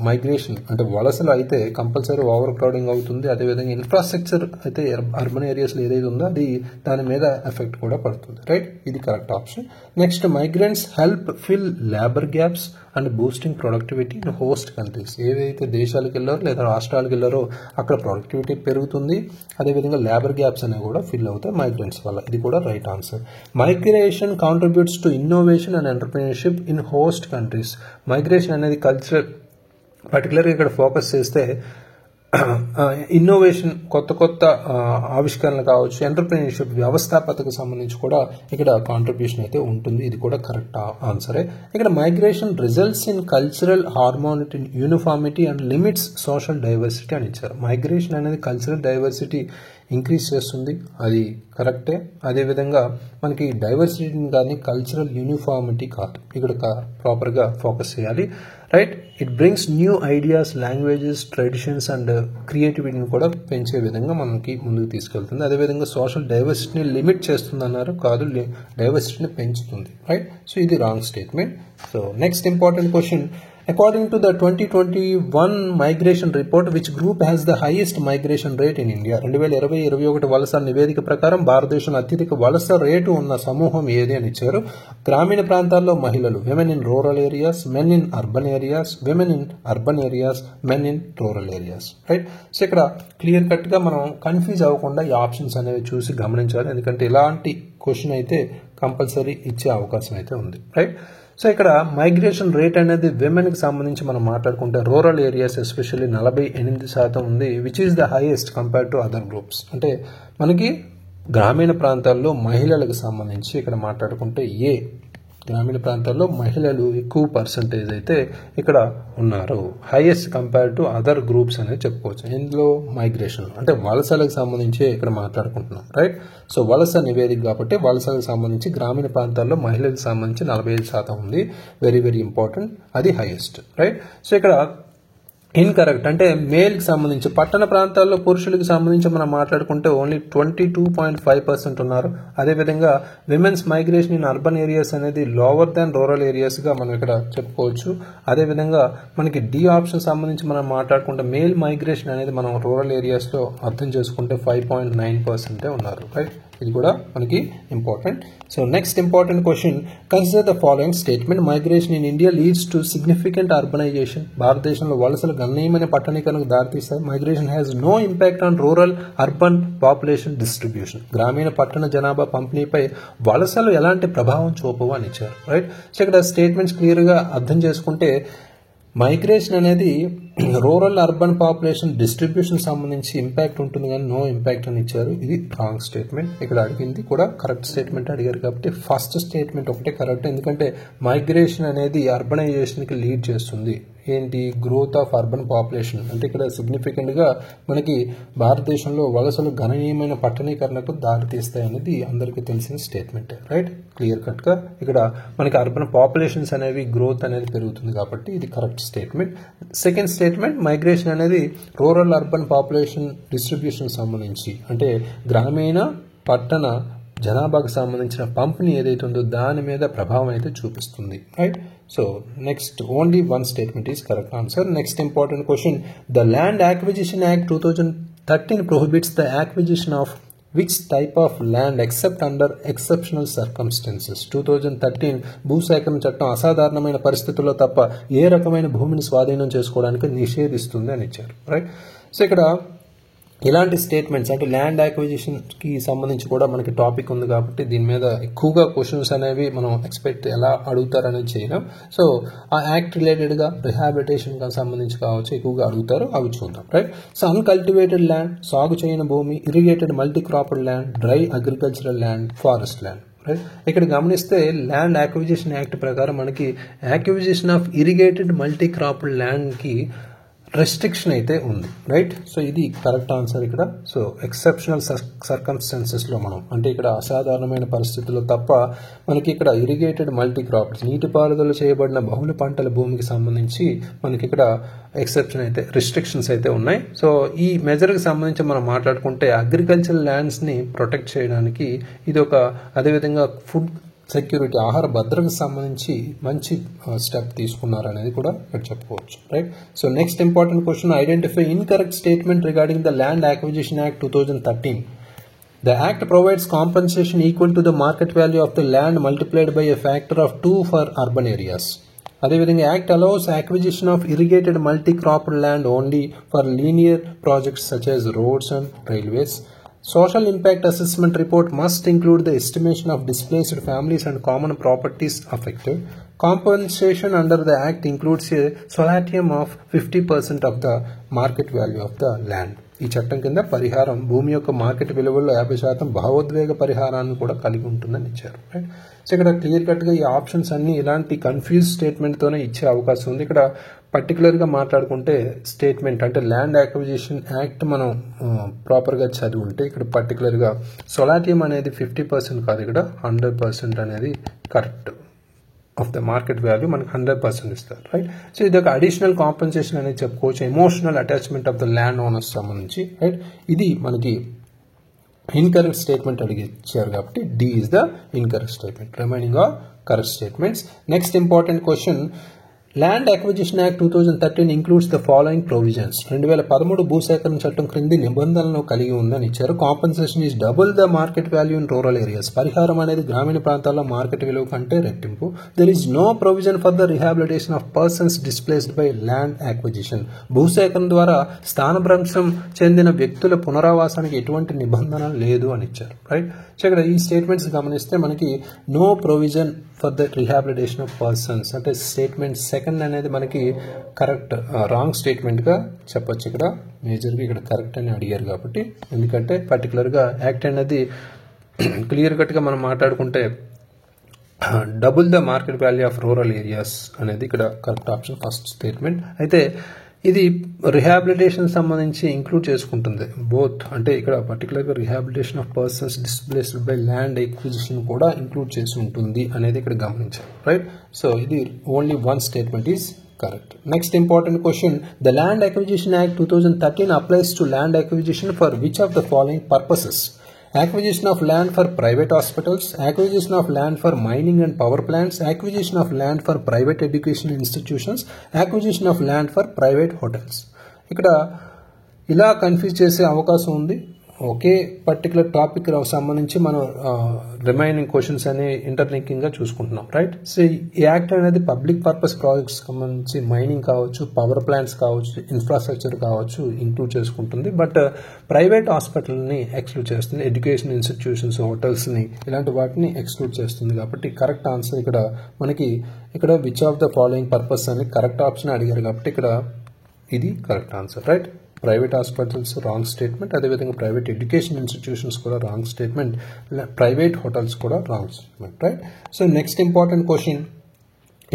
మైగ్రేషన్ అంటే వలసలు అయితే కంపల్సరీ ఓవర్ క్రౌడింగ్ అవుతుంది. అదేవిధంగా ఇన్ఫ్రాస్ట్రక్చర్ అయితే అర్బన్ ఏరియాస్లో ఏదైతే ఉందో అది దాని మీద ఎఫెక్ట్ కూడా పడుతుంది, రైట్. ఇది correct option. Next, migrants help fill labour gaps and boosting productivity in host countries. ఏదైతే దేశాలకు వెళ్ళారో లేదా రాష్ట్రాలకు వెళ్ళారో అక్కడ ప్రొడక్టివిటీ పెరుగుతుంది, అదేవిధంగా లేబర్ గ్యాప్స్ అనేవి కూడా ఫిల్ అవుతాయి మైగ్రెంట్స్ వల్ల. ఇది కూడా right answer. Migration contributes to innovation and entrepreneurship in host countries. Migration అనేది కల్చరల్, పర్టికులర్గా ఇక్కడ ఫోకస్ చేస్తే ఇన్నోవేషన్, కొత్త ఆవిష్కరణలు కావచ్చు, ఎంటర్ప్రీనర్షిప్, వ్యవస్థాపకతకు సంబంధించి కూడా ఇక్కడ కాంట్రిబ్యూషన్ అయితే ఉంటుంది. ఇది కూడా కరెక్ట్ ఆన్సరే. ఇక్కడ migration results in cultural harmony, uniformity and limits social diversity అని ఇచ్చారు. మైగ్రేషన్ అనేది కల్చరల్ డైవర్సిటీ ఇంక్రీజ్ చేస్తుంది, అది కరెక్టే. అదేవిధంగా మనకి డైవర్సిటీని కానీ కల్చరల్ యూనిఫార్మిటీ కాదు, ఇక్కడ ప్రాపర్గా ఫోకస్ చేయాలి, right. It brings new ideas, languages, traditions and క్రియేటివిటీని కూడా పెంచే విధంగా మనకి ముందుకు తీసుకెళ్తుంది. అదేవిధంగా సోషల్ డైవర్సిటీని లిమిట్ చేస్తుంది అన్నారు, కాదు, డైవర్సిటీని పెంచుతుంది, రైట్. సో ఇది wrong statement. So next important question, according to the 2021 migration report, which group has the highest migration rate in India? 2020-21 వలస నివేదిక ప్రకారం భారతదేశంలో అత్యధిక వలస రేటు ఉన్న సమూహం ఏది అని ఇచ్చారు. గ్రామీణ ప్రాంతాల్లో మహిళలు, women in rural areas, men in urban areas, women in urban areas, men in rural areas, right. So ఇక్కడ క్లియర్ కట్గా మనం కన్ఫ్యూజ్ అవ్వకుండా ఈ ఆప్షన్స్ అనేవి చూసి గమనించాలి, ఎందుకంటే ఇలాంటి క్వశ్చన్ అయితే కంపల్సరీ ఇచ్చే అవకాశం అయితే ఉంది, రైట్. సో ఇక్కడ మైగ్రేషన్ రేట్ అనేది విమెన్కి సంబంధించి మనం మాట్లాడుకుంటే రూరల్ ఏరియాస్ ఎస్పెషల్లీ 48% ఉంది, which is the highest compare to other groups. అంటే మనకి గ్రామీణ ప్రాంతాల్లో మహిళలకు సంబంధించి ఇక్కడ మాట్లాడుకుంటే గ్రామీణ ప్రాంతాల్లో మహిళలు ఎక్కువ పర్సంటేజ్ అయితే ఇక్కడ ఉన్నారు, highest compare to other groups అనేది చెప్పుకోవచ్చు. ఇందులో మైగ్రేషన్ అంటే వలసలకు సంబంధించి ఇక్కడ మాట్లాడుకుంటున్నాం, రైట్. సో వలస నివేదిక కాబట్టి వలసలకు సంబంధించి గ్రామీణ ప్రాంతాల్లో మహిళలకు సంబంధించి 45% ఉంది, వెరీ వెరీ ఇంపార్టెంట్, అది హైయెస్ట్, రైట్. సో ఇక్కడ ఇన్కరెక్ట్. అంటే మేల్కి సంబంధించి పట్టణ ప్రాంతాల్లో పురుషులకి సంబంధించి మనం మాట్లాడుకుంటే ఓన్లీ 22.5% ఉన్నారు. అదేవిధంగా women's migration in urban areas అనేది లోవర్ దాన్ రూరల్ ఏరియాస్గా మనం ఇక్కడ చెప్పుకోవచ్చు. అదేవిధంగా మనకి డి ఆప్షన్ సంబంధించి మనం మాట్లాడుకుంటే మేల్ మైగ్రేషన్ అనేది మనం రూరల్ ఏరియాస్లో అర్థం చేసుకుంటే 5.9% ఉన్నారు. రైట్, ఇది కూడా మనకి important. So next important question, consider the following statement. Migration in India leads to significant urbanization. భారతదేశంలో వలసలు గణనీయమైన పట్టణీకరణకు దారితీస్తాయి. Migration has no impact on rural urban population distribution. గ్రామీణ పట్టణ జనాభా పంపిణీపై వలసలు ఎలాంటి ప్రభావం చూపవు అని ఇచ్చారు. రైట్, సో ఇక్కడ స్టేట్మెంట్స్ క్లియర్గా అర్థం చేసుకుంటే మైగ్రేషన్ అనేది రూరల్ అర్బన్ పాపులేషన్ డిస్ట్రిబ్యూషన్ సంబంధించి ఇంపాక్ట్ ఉంటుంది కానీ నో ఇంపాక్ట్ అని ఇచ్చారు. ఇది రాంగ్ స్టేట్మెంట్. ఇక్కడ అడిగింది కూడా కరెక్ట్ స్టేట్మెంట్ అడిగారు కాబట్టి ఫస్ట్ స్టేట్మెంట్ ఒకటే కరెక్ట్. ఎందుకంటే మైగ్రేషన్ అనేది అర్బనైజేషన్కి లీడ్ చేస్తుంది. ఏంటి, గ్రోత్ ఆఫ్ అర్బన్ పాపులేషన్. అంటే ఇక్కడ సిగ్నిఫికెంట్గా మనకి భారతదేశంలో వలసలు గణనీయమైన పట్టణీకరణకు దారితీస్తాయి అనేది అందరికీ తెలిసిన స్టేట్మెంట్. రైట్, క్లియర్ కట్గా ఇక్కడ మనకి అర్బన్ పాపులేషన్స్ అనేవి గ్రోత్ అనేది పెరుగుతుంది కాబట్టి ఇది correct statement. Second statement, migration అనేది రూరల్ అర్బన్ పాపులేషన్ డిస్ట్రిబ్యూషన్ సంబంధించి అంటే గ్రామీణ పట్టణ జనాభాకు సంబంధించిన పంపిణీ ఏదైతే ఉందో దాని మీద ప్రభావం అయితే చూపిస్తుంది. Right, so next only one statement is correct answer. Next important question, the land acquisition act 2013 prohibits the acquisition of which type of land except under exceptional circumstances. 2013 భూసేకరణ చట్టం అసాధారణమైన పరిస్థితుల్లో తప్ప ఏ రకమైన భూమిని స్వాధీనం చేసుకోవడానికి నిషేధిస్తుంది అని ఇచ్చారు. రైట్, సో ఇక్కడ ఇలాంటి స్టేట్మెంట్స్ అంటే ల్యాండ్ యాక్విజిషన్కి సంబంధించి కూడా మనకి టాపిక్ ఉంది కాబట్టి దీని మీద ఎక్కువగా క్వశ్చన్స్ అనేవి మనం ఎక్స్పెక్ట్ ఎలా అడుగుతారనేది చేయలేం. సో ఆ యాక్ట్ రిలేటెడ్గా రిహాబిలిటేషన్కి సంబంధించి కావచ్చు ఎక్కువగా అడుగుతారు, అవి చూద్దాం. రైట్, సో అన్కల్టివేటెడ్ ల్యాండ్, సాగు చేయని భూమి, irrigated multi cropped land, dry agricultural land, forest land. Right, ఇక్కడ గమనిస్తే ల్యాండ్ యాక్విజిషన్ యాక్ట్ ప్రకారం మనకి acquisition of irrigated multi cropped ల్యాండ్కి రెస్ట్రిక్షన్ అయితే ఉంది. రైట్, సో ఇది కరెక్ట్ ఆన్సర్ ఇక్కడ. సో ఎక్సెప్షనల్ సర్కమ్స్టాన్సెస్లో మనం అంటే ఇక్కడ అసాధారణమైన పరిస్థితుల్లో తప్ప మనకి ఇక్కడ ఇరిగేటెడ్ మల్టీ క్రాప్స్ నీటిపారుదల చేయబడిన బహుళ పంటల భూమికి సంబంధించి మనకి ఇక్కడ ఎక్సెప్షన్ అయితే రిస్ట్రిక్షన్స్ అయితే ఉన్నాయి. సో ఈ మెజర్కి సంబంధించి మనం మాట్లాడుకుంటే అగ్రికల్చరల్ ల్యాండ్స్ని ప్రొటెక్ట్ చేయడానికి ఇది ఒక, అదేవిధంగా ఫుడ్ సెక్యూరిటీ ఆహార భద్రతకు సంబంధించి మంచి స్టెప్ తీసుకున్నారు అనేది కూడా ఇక్కడ చెప్పుకోవచ్చు. Right, so next important question, identify incorrect statement regarding the land acquisition act 2013. The act provides compensation equal to the market value of the land multiplied by a factor of 2 for urban areas. అదేవిధంగా act allows acquisition of irrigated multi-cropped land only for linear projects such as roads and railways. Social impact assessment report must include the estimation of displaced families and common properties affected. Compensation under the act includes a solatium of 50% of the market value of the land. ఈ చట్టం కింద పరిహారం భూమి యొక్క market విలువల్లో 50% భావోద్వేగ పరిహారాన్ని కూడా కలిగి ఉంటుందని ఇచ్చారు. రైట్, సో ఇక్కడ క్లియర్ కట్గా ఈ ఆప్షన్స్ అన్ని ఇలాంటి కన్ఫ్యూజ్ స్టేట్మెంట్తోనే ఇచ్చే అవకాశం ఉంది. ఇక్కడ పర్టికులర్గా మాట్లాడుకుంటే స్టేట్మెంట్ అంటే ల్యాండ్ యాక్విజిషన్ యాక్ట్ మనం ప్రాపర్గా చదివి ఉంటే ఇక్కడ పర్టికులర్గా సొలాటియం అనేది 50% కాదు, ఇక్కడ 100% అనేది correct of the market value మనకు 100% ఇస్తారు. రైట్, సో ఇది ఒక అడిషనల్ కాంపెన్సేషన్ అనేది చెప్పుకోవచ్చు emotional attachment of the land owners సంబంధించి. రైట్, ఇది మనకి ఇన్కరెక్ట్ స్టేట్మెంట్ అడిగిచ్చారు కాబట్టి D is the incorrect statement. Remaining are correct statements. Next important question, land acquisition act 2013 includes the following provisions. 2013 భూసేకరణ చట్టం క్రింది నిబంధనలను కలిగి ఉందని ఇచ్చారు. Compensation is double the market value in rural areas. పరిహారం అనేది గ్రామీణ ప్రాంతాల్లో మార్కెట్ విలువ కంటే రెట్టింపు. There is no provision for the rehabilitation of persons displaced by land acquisition. భూసేకరణ ద్వారా స్థానభ్రంశం చెందిన వ్యక్తుల పునరావాసానికి ఎటువంటి నిబంధన లేదు అని ఇచ్చారు. రైట్, సో ఇక్కడ ఈ స్టేట్మెంట్స్ గమనిస్తే మనకి no provision for the rehabilitation of persons అంటే స్టేట్మెంట్ సెకండ్ అనేది మనకి కరెక్ట్ రాంగ్ స్టేట్మెంట్గా చెప్పొచ్చు. ఇక్కడ మేజర్గా ఇక్కడ కరెక్ట్ అని అడిగారు కాబట్టి, ఎందుకంటే పర్టికులర్గా యాక్ట్ అనేది క్లియర్ కట్గా మనం మాట్లాడుకుంటే double the market value of rural areas అనేది ఇక్కడ కరెక్ట్ ఆప్షన్ ఫస్ట్ స్టేట్మెంట్. అయితే ఇది రిహాబిలిటేషన్ సంబంధించి ఇంక్లూడ్ చేసుకుంటుంది బోత్, అంటే ఇక్కడ పర్టికులర్గా rehabilitation of persons displaced by land acquisition కూడా ఇంక్లూడ్ చేసి ఉంటుంది అనేది ఇక్కడ గమనించాలి. రైట్, సో ఇది only one statement is correct. Next important question. The Land Acquisition Act 2013 applies to land acquisition for which of the following purposes? Acquisition of land for private hospitals, acquisition of land for mining and power plants, acquisition of land for private education institutions, acquisition of land for private hotels. ఇక్కడ ఇలా confuse చేసే అవకాశం ఉంది. ఒకే particular topic సంబంధించి మనం remaining questions అనే interlinking గా చూసుకుంటున్నాం, రైట్. సో ఈ యాక్ట్ అనేది పబ్లిక్ పర్పస్ ప్రాజెక్ట్స్ సంబంధించి మైనింగ్ కావచ్చు, పవర్ ప్లాంట్స్ కావచ్చు, ఇన్ఫ్రాస్ట్రక్చర్ కావచ్చు ఇంక్లూడ్ చేసుకుంటుంది. బట్ ప్రైవేట్ హాస్పిటల్ని ఎక్స్క్లూడ్ చేస్తుంది, ఎడ్యుకేషన్ ఇన్స్టిట్యూషన్స్, హోటల్స్ని ఇలాంటి వాటిని ఎక్స్క్లూడ్ చేస్తుంది. కాబట్టి కరెక్ట్ ఆన్సర్ ఇక్కడ which of the following purpose అని కరెక్ట్ ఆప్షన్ అడిగారు కాబట్టి ఇక్కడ ఇది correct answer, right. Private hospitals wrong statement, అదేవిధంగా ప్రైవేట్ ఎడ్యుకేషన్ ఇన్స్టిట్యూషన్స్ కూడా రాంగ్ స్టేట్మెంట్, ప్రైవేట్ హోటల్స్ కూడా wrong statement, right. So next important question.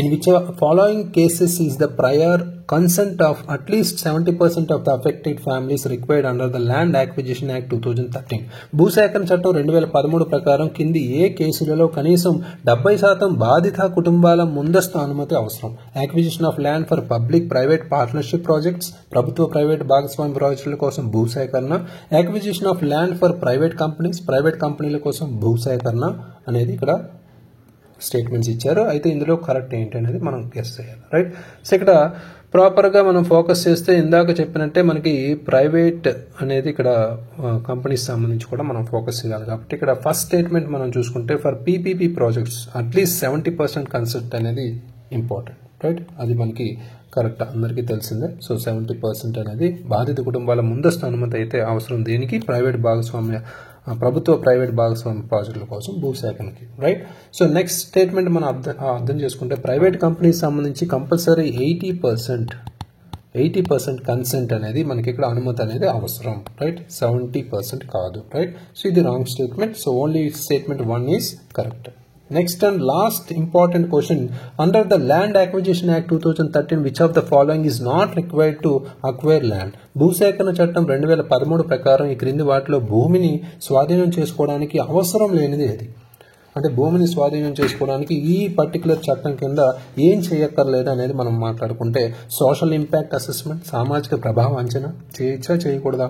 In which following cases is the prior consent of at least 70% of the affected families required under the Land Acquisition Act 2013? భూసేకరణ చట్టం 2013 ప్రకారం కింది ఏ కేసులలో కనీసం 70% బాధిత కుటుంబాల ముందస్తు అనుమతి అవసరం? Acquisition of land for public private partnership projects, ప్రభుత్వ ప్రైవేట్ భాగస్వామ్య ప్రాజెక్టుల కోసం భూసేకరణ, acquisition of land for private companies, private కంపెనీల కోసం భూసేకరణ అనేది ఇక్కడ స్టేట్మెంట్స్ ఇచ్చారు. అయితే ఇందులో కరెక్ట్ ఏంటి అనేది మనం గెస్ చేయాలి, రైట్. సో ఇక్కడ ప్రాపర్గా మనం ఫోకస్ చేస్తే ఇందాక చెప్పినట్టే మనకి ప్రైవేట్ అనేది ఇక్కడ కంపెనీస్ సంబంధించి కూడా మనం ఫోకస్ చేయాలి. కాబట్టి ఇక్కడ ఫస్ట్ స్టేట్మెంట్ మనం చూసుకుంటే for PPP projects at least 70% concept అనేది ఇంపార్టెంట్, రైట్. అది మనకి కరెక్ట్, అందరికీ తెలిసిందే. సో 70% అనేది బాధిత కుటుంబాల ముందస్తు అనుమతి అయితే అవసరం దేనికి? ప్రభుత్వ ప్రైవేట్ భాగస్వామ్య ప్రాజెక్టుల కోసం భూసేకరణకి, రైట్. సో నెక్స్ట్ స్టేట్మెంట్ మనం అర్థం చేసుకుంటే ప్రైవేట్ కంపెనీస్ సంబంధించి కంపల్సరీ 80% కన్సెంట్ అనేది మనకి ఇక్కడ అనుమతి అనేది అవసరం, రైట్. 70% కాదు, రైట్. సో ఇది wrong statement. So only statement 1 is correct. Next and last important question. Under the Land Acquisition Act 2013, which of the following is not required to acquire land? భూసేకరణ చట్టం 2013 ప్రకారం ఈ క్రింది వాటిలో భూమిని స్వాధీనం చేసుకోవడానికి అవసరం లేనిది ఏది? అంటే భూమిని స్వాధీనం చేసుకోవడానికి ఈ పర్టికులర్ చట్టం కింద ఏం చేయక్కర్లేదు అనేది మనం మాట్లాడుకుంటే సోషల్ ఇంపాక్ట్ అసెస్మెంట్, సామాజిక ప్రభావ అంచనా చేయొచ్చా చేయకూడదా?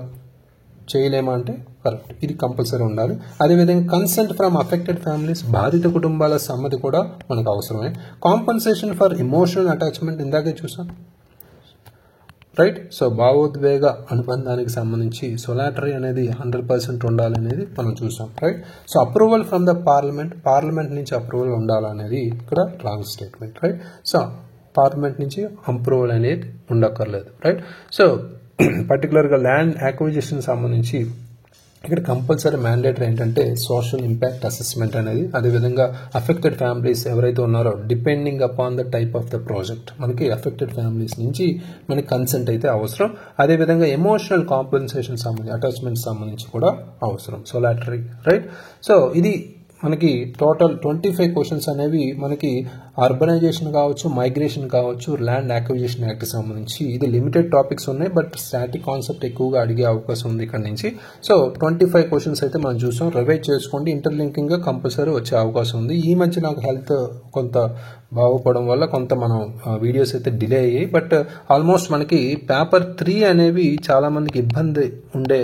చేయలేమా అంటే కరెక్ట్, ఇది కంపల్సరీ ఉండాలి. అదేవిధంగా కన్సెంట్ ఫ్రమ్ అఫెక్టెడ్ ఫ్యామిలీస్, బాధిత కుటుంబాల సమ్మతి కూడా మనకు అవసరమే. కాంపన్సేషన్ ఫర్ ఎమోషనల్ అటాచ్మెంట్ ఇందాకే చూసాం, రైట్. సో భావోద్వేగ అనుబంధానికి సంబంధించి సొలాటరీ అనేది 100% ఉండాలనేది మనం చూసాం, right. So approval from the parliament నుంచి అప్రూవల్ ఉండాలనేది ఇక్కడ wrong statement, right. So parliament నుంచి అప్రూవల్ అనేది ఉండక్కర్లేదు, రైట్. సో పర్టికులర్గా ల్యాండ్ యాక్విజిషన్ సంబంధించి ఇక్కడ కంపల్సరీ మ్యాండేటరీ ఏంటంటే సోషల్ ఇంపాక్ట్ అసెస్మెంట్ అనేది, అదేవిధంగా అఫెక్టెడ్ ఫ్యామిలీస్ ఎవరైతే ఉన్నారో depending upon the type of the project మనకి అఫెక్టెడ్ ఫ్యామిలీస్ నుంచి మనకి కన్సెంట్ అయితే అవసరం. అదేవిధంగా ఎమోషనల్ కాంపెన్సేషన్ సంబంధించి అటాచ్మెంట్ సంబంధించి కూడా అవసరం, సొలాటరీ, రైట్. సో ఇది మనకి టోటల్ 25 క్వశ్చన్స్ అనేవి మనకి అర్బనైజేషన్ కావచ్చు, మైగ్రేషన్ కావచ్చు, ల్యాండ్ యాక్విజిషన్ యాక్ట్ సంబంధించి ఇది లిమిటెడ్ టాపిక్స్ ఉన్నాయి. బట్ స్టాటిక్ కాన్సెప్ట్ ఎక్కువగా అడిగే అవకాశం ఉంది ఇక్కడ నుంచి. సో 25 క్వశ్చన్స్ అయితే మనం చూసాం. రివైజ్ చేసుకోండి, ఇంటర్లింకింగ్ గా కంపల్సరీ వచ్చే అవకాశం ఉంది. ఈ మధ్య నాకు హెల్త్ కొంత బాగుపడడం వల్ల కొంత మనం వీడియోస్ అయితే డిలే అయ్యాయి. బట్ ఆల్మోస్ట్ మనకి పేపర్ 3 అనేవి చాలా మందికి ఇబ్బంది ఉండే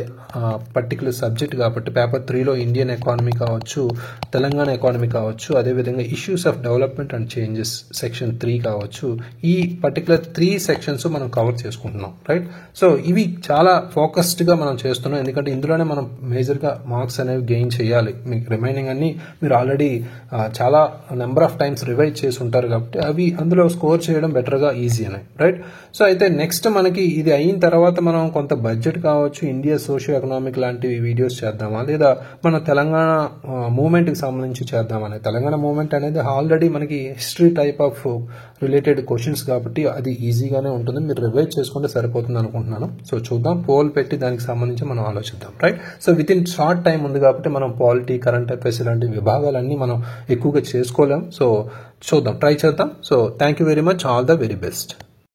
పర్టికులర్ సబ్జెక్ట్ కాబట్టి పేపర్ 3లో ఇండియన్ ఎకానమీ కావచ్చు, తెలంగాణ ఎకానమీ కావచ్చు, అదేవిధంగా issues of development and changes section 3 కావచ్చు, ఈ పర్టికులర్ 3 సెక్షన్స్ మనం కవర్ చేసుకుంటున్నాం, రైట్. సో ఇవి చాలా ఫోకస్డ్గా మనం చేస్తున్నాం, ఎందుకంటే ఇందులోనే మనం మేజర్గా మార్క్స్ అనేవి గెయిన్ చేయాలి. మీకు రిమైనింగ్ అన్ని మీరు ఆల్రెడీ చాలా నెంబర్ ఆఫ్ టైమ్స్ రివైజ్ చేసి ఉంటారు కాబట్టి అవి అందులో స్కోర్ చేయడం బెటర్గా ఈజీ అని, రైట్. సో అయితే నెక్స్ట్ మనకి ఇది అయిన తర్వాత మనం కొంత బడ్జెట్ కావచ్చు, ఇండియా సోషియో ఎకనామిక్ లాంటివి వీడియోస్ చేద్దామా, లేదా మన తెలంగాణ మూవ్మెంట్కి సంబంధించి చేద్దామని. తెలంగాణ మూవ్మెంట్ అనేది ఆల్రెడీ మనకి history type of related questions కాబట్టి అది ఈజీగానే ఉంటుంది, మీరు రివైజ్ చేసుకుంటే సరిపోతుంది అనుకుంటున్నాను. సో చూద్దాం, పోల్ పెట్టి దానికి సంబంధించి మనం ఆలోచిద్దాం, right. So with in short time ఉంది కాబట్టి మనం పాలిటీ, కరెంట్ అఫైర్స్ ఇలాంటి విభాగాలన్నీ మనం ఎక్కువగా చేసుకోలేం. సో చూద్దాం, ట్రై చేద్దాం. So thank you very much, all the very best.